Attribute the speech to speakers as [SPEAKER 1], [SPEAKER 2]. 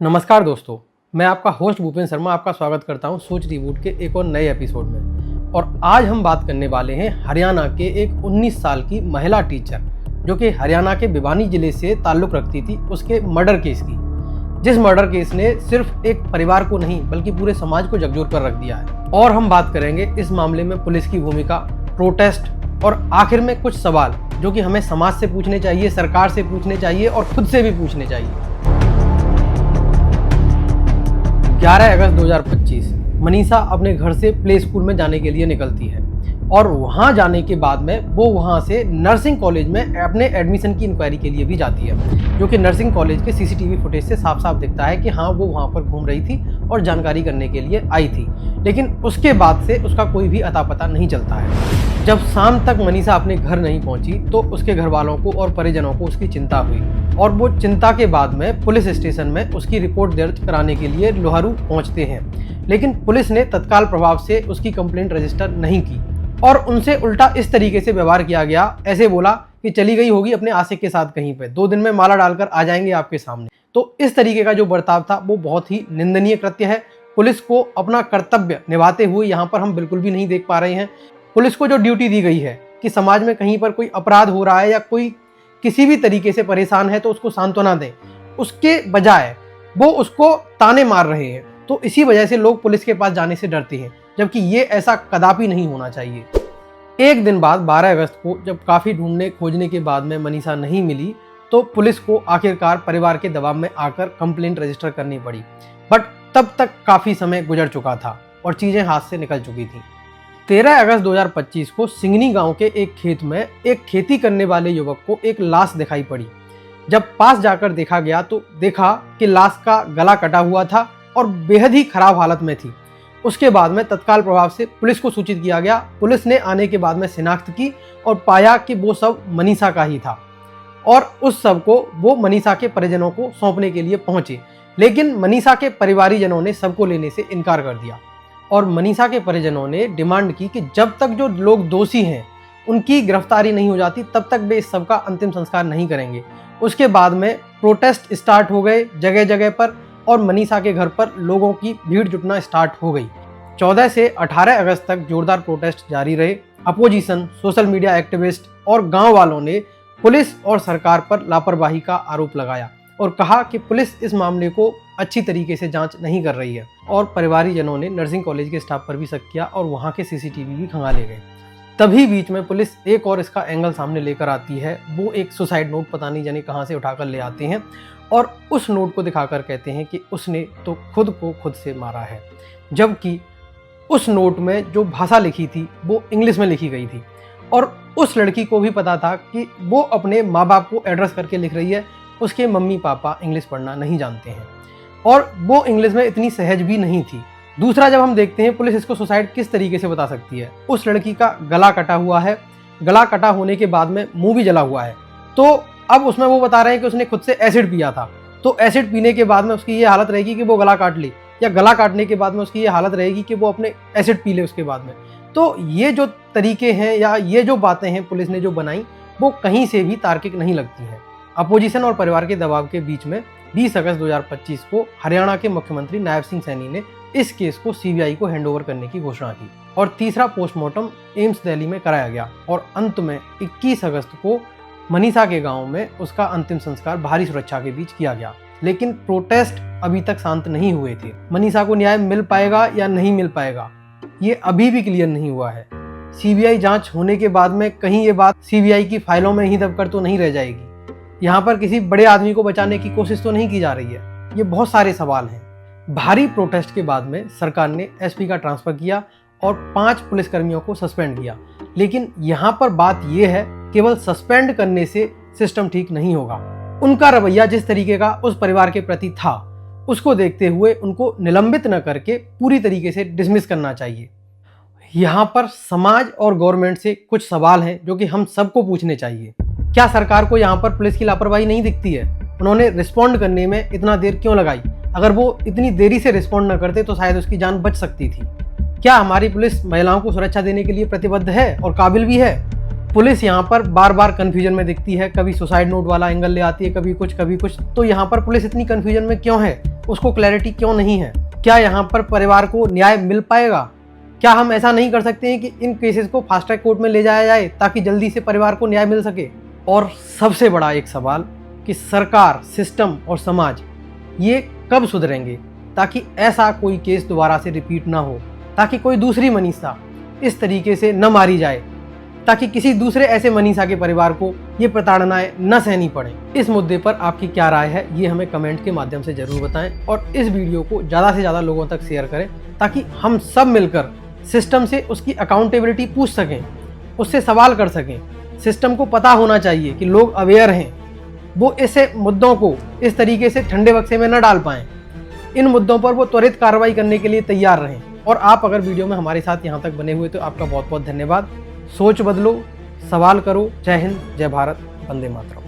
[SPEAKER 1] नमस्कार दोस्तों, मैं आपका होस्ट भूपेंद्र शर्मा आपका स्वागत करता हूं सोच रिबूट के एक और नए एपिसोड में। और आज हम बात करने वाले हैं हरियाणा के एक 19 साल की महिला टीचर जो कि हरियाणा के भिवानी जिले से ताल्लुक़ रखती थी, उसके मर्डर केस की, जिस मर्डर केस ने सिर्फ एक परिवार को नहीं बल्कि पूरे समाज को झकझोर कर रख दिया है। और हम बात करेंगे इस मामले में पुलिस की भूमिका, प्रोटेस्ट और आखिर में कुछ सवाल जो कि हमें समाज से पूछने चाहिए, सरकार से पूछने चाहिए और खुद से भी पूछने चाहिए। 11 अगस्त 2025 मनीषा अपने घर से प्ले स्कूल में जाने के लिए निकलती है और वहां जाने के बाद में वो वहां से नर्सिंग कॉलेज में अपने एडमिशन की इंक्वायरी के लिए भी जाती है, जो कि नर्सिंग कॉलेज के सीसीटीवी फुटेज से साफ साफ दिखता है कि हाँ, वो वहां पर घूम रही थी और जानकारी करने के लिए आई थी। लेकिन उसके बाद से उसका कोई भी अता पता नहीं चलता है। जब शाम तक मनीषा अपने घर नहीं पहुंची तो उसके घर वालों को और परिजनों को उसकी चिंता हुई और वो चिंता के बाद में पुलिस स्टेशन में उसकी रिपोर्ट दर्ज कराने के लिए लोहारू पहुंचते हैं। लेकिन पुलिस ने तत्काल प्रभाव से उसकी कंप्लेंट रजिस्टर नहीं की और उनसे उल्टा इस तरीके से व्यवहार किया गया, ऐसे बोला कि चली गई होगी अपने आशिक के साथ कहीं पे, 2 दिन में माला डालकर आ जाएंगे आपके सामने। तो इस तरीके का जो बर्ताव था वो बहुत ही निंदनीय कृत्य है। पुलिस को अपना कर्तव्य निभाते हुए यहाँ पर हम बिल्कुल भी नहीं देख पा रहे हैं। पुलिस को जो ड्यूटी दी गई है कि समाज में कहीं पर कोई अपराध हो रहा है या कोई किसी भी तरीके से परेशान है तो उसको सांत्वना दें, उसके बजाय वो उसको ताने मार रहे हैं। तो इसी वजह से लोग पुलिस के पास जाने से डरते हैं, जबकि ये ऐसा कदापि नहीं होना चाहिए। एक दिन बाद 12 अगस्त को जब काफ़ी ढूंढने खोजने के बाद में मनीषा नहीं मिली तो पुलिस को आखिरकार परिवार के दबाव में आकर कंप्लेंट रजिस्टर करनी पड़ी। बट तब तक काफ़ी समय गुजर चुका था और चीज़ें हाथ से निकल चुकी थी। 13 अगस्त 2025 को सिंगनी गांव के एक खेत में एक खेती करने वाले युवक को एक लाश दिखाई पड़ी। जब पास जाकर देखा गया तो देखा कि लाश का गला कटा हुआ था और बेहद ही खराब हालत में थी। उसके बाद में तत्काल प्रभाव से पुलिस को सूचित किया गया। पुलिस ने आने के बाद में शिनाख्त की और पाया कि वो शव मनीषा का ही था और उस शव को वो मनीषा के परिजनों को सौंपने के लिए पहुंचे। लेकिन मनीषा के परिवारीजनों ने शव को लेने से इनकार कर दिया और मनीषा के परिजनों ने डिमांड की कि जब तक जो लोग दोषी हैं उनकी गिरफ्तारी नहीं हो जाती तब तक वे इस शव का अंतिम संस्कार नहीं करेंगे। उसके बाद में प्रोटेस्ट स्टार्ट हो गए जगह जगह पर और मनीषा के घर पर लोगों की भीड़ जुटना स्टार्ट हो गई। 14 से 18 अगस्त तक जोरदार प्रोटेस्ट जारी रहे। अपोजिशन, सोशल मीडिया एक्टिविस्ट और गांव वालों ने पुलिस और सरकार पर लापरवाही का आरोप लगाया और कहा कि पुलिस इस मामले को अच्छी तरीके से जांच नहीं कर रही है। और परिवारीजनों ने नर्सिंग कॉलेज के स्टाफ पर भी शक किया और वहां के सीसीटीवी भी खंगाले गए। तभी बीच में पुलिस एक और इसका एंगल सामने लेकर आती है। वो एक सुसाइड नोट पता नहीं जाने कहां से उठाकर ले आते हैं और उस नोट को दिखाकर कहते हैं कि उसने तो खुद को खुद से मारा है, जबकि उस नोट में जो भाषा लिखी थी वो इंग्लिश में लिखी गई थी और उस लड़की को भी पता था कि वो अपने माँ बाप को एड्रेस करके लिख रही है। उसके मम्मी पापा इंग्लिश पढ़ना नहीं जानते हैं और वो इंग्लिश में इतनी सहज भी नहीं थी। दूसरा, जब हम देखते हैं पुलिस इसको सुसाइड किस तरीके से बता सकती है। उस लड़की का गला कटा हुआ है, गला कटा होने के बाद में मुंह भी जला हुआ है, तो अब उसमें वो बता रहे हैं कि उसने खुद से एसिड पिया था। तो एसिड पीने के बाद में उसकी ये हालत रहेगी कि वो गला काट ले, या गला काटने के बाद में उसकी ये हालत रहेगी कि वो अपने एसिड पी ले उसके बाद में। तो ये जो तरीके हैं या ये जो बातें हैं पुलिस ने जो बनाई वो कहीं से भी तार्किक नहीं लगती हैं। अपोजिशन और परिवार के दबाव के बीच में 20 अगस्त 2025 को हरियाणा के मुख्यमंत्री नायब सिंह सैनी ने इस केस को सीबीआई को हैंडओवर करने की घोषणा की और तीसरा पोस्टमार्टम एम्स दिल्ली में कराया गया और अंत में 21 अगस्त को मनीषा के गांव में उसका अंतिम संस्कार भारी सुरक्षा के बीच किया गया। लेकिन प्रोटेस्ट अभी तक शांत नहीं हुए थे। मनीषा को न्याय मिल पाएगा या नहीं मिल पाएगा ये अभी भी क्लियर नहीं हुआ है। सीबीआई जांच होने के बाद में कहीं ये बात सीबीआई की फाइलों में ही दबकर तो नहीं रह जाएगी। यहाँ पर किसी बड़े आदमी को बचाने की कोशिश तो नहीं की जा रही है। ये बहुत सारे सवाल हैं। भारी प्रोटेस्ट के बाद में सरकार ने एसपी का ट्रांसफर किया और 5 पुलिसकर्मियों को सस्पेंड किया। लेकिन यहाँ पर बात यह है, केवल सस्पेंड करने से सिस्टम ठीक नहीं होगा। उनका रवैया जिस तरीके का उस परिवार के प्रति था उसको देखते हुए उनको निलंबित न करके पूरी तरीके से डिसमिस करना चाहिए। यहाँ पर समाज और गवर्नमेंट से कुछ सवाल हैं जो कि हम सबको पूछने चाहिए। क्या सरकार को यहाँ पर पुलिस की लापरवाही नहीं दिखती है? उन्होंने रिस्पॉन्ड करने में इतना देर क्यों लगाई? अगर वो इतनी देरी से रिस्पॉन्ड न करते तो शायद उसकी जान बच सकती थी। क्या हमारी पुलिस महिलाओं को सुरक्षा देने के लिए प्रतिबद्ध है और काबिल भी है? पुलिस यहाँ पर बार बार कन्फ्यूजन में दिखती है, कभी सुसाइड नोट वाला एंगल ले आती है, कभी कुछ। तो यहाँ पर पुलिस इतनी कन्फ्यूजन में क्यों है? उसको क्लैरिटी क्यों नहीं है? क्या यहाँ पर परिवार को न्याय मिल पाएगा? क्या हम ऐसा नहीं कर सकते हैं कि इन केसेस को फास्ट ट्रैक कोर्ट में ले जाया जाए ताकि जल्दी से परिवार को न्याय मिल सके? और सबसे बड़ा एक सवाल कि सरकार, सिस्टम और समाज ये कब सुधरेंगे ताकि ऐसा कोई केस दोबारा से रिपीट ना हो, ताकि कोई दूसरी मनीषा इस तरीके से न मारी जाए, ताकि किसी दूसरे ऐसे मनीषा के परिवार को ये प्रताड़नाएं न सहनी पड़े। इस मुद्दे पर आपकी क्या राय है ये हमें कमेंट के माध्यम से जरूर बताएं और इस वीडियो को ज़्यादा से ज़्यादा लोगों तक शेयर करें ताकि हम सब मिलकर सिस्टम से उसकी अकाउंटेबिलिटी पूछ सकें, उससे सवाल कर सकें। सिस्टम को पता होना चाहिए कि लोग अवेयर हैं, वो ऐसे मुद्दों को इस तरीके से ठंडे बक्से में न डाल पाएं। इन मुद्दों पर वो त्वरित कार्रवाई करने के लिए तैयार रहें। और आप अगर वीडियो में हमारे साथ यहाँ तक बने हुए तो आपका बहुत बहुत धन्यवाद। सोच बदलो, सवाल करो। जय हिंद, जय भारत, वंदे मातरम।